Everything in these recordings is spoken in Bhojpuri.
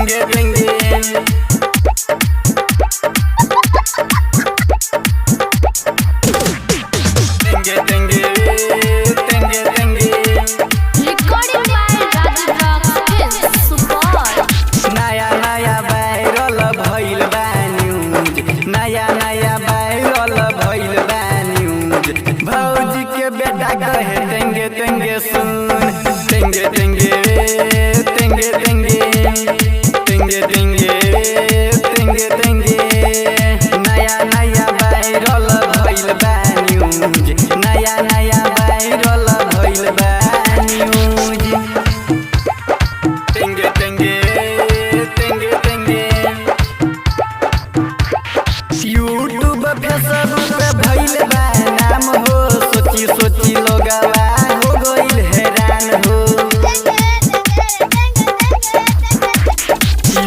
तेंगे तेंगे तेंगे तेंगे तेंगे Recording by Raju Rock Skills Support. नया नया वायरल भइल बा न्यूज नया नया वायरल भइल बा न्यूज भौजी के बेटा कहे तेंगे तेंगे सुन तेंगे तेंगे तेंगे तेंगे तेंगे तेंगे तेंगे तेंगे नया नया वायरल भइल बा न्यूज नया नया वायरल भइल बा न्यूज तेंगे तेंगे तेंगे तेंगे यूट्यूब फेसबुक पे भइल बा नाम हो सोची सोची लोगवा हो गइल हैरान हो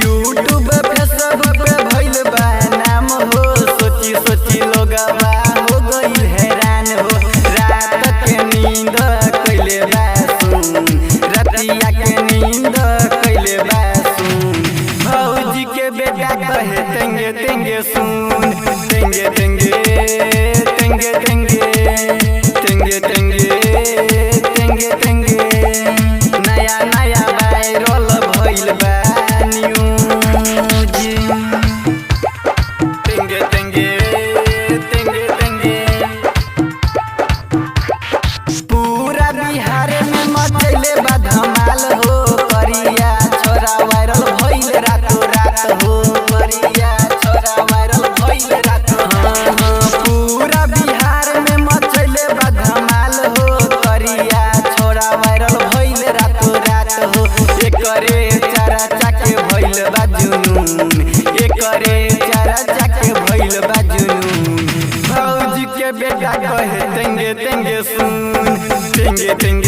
यूट्यूब फेसबुक पे भइल बा नाम हो सोची सोची लोगवा हो गइल हैरान हो रात के नींद कइले बा सुन रतिया के नींद कइले बा सुन भौजी के बेटा कहे तेंगे तेंगे सुन तेंगे तेंगे तेंगे तेंगे तेंगे तेंगे तेंगे तेंगे नया नया वायरल भइल बा न्यूज तेंगे तेंगे तेंगे तेंगे पूरा बिहार में मचैले बा धमाल हो करिया छोरा वायरल भइल रातो रात हो करिया छोरा वायरल भइल रातो पूरा बिहार में मचैले बा धमाल हो करिया छोरा वायरल भइल रातो रात हो एकरे चारा चाके भइल बा जुनून एकरे चारा चाके भइल बा जुनून भौजी के बेटा कहे तेंगे तेंगे सुन तेंगे तेंगे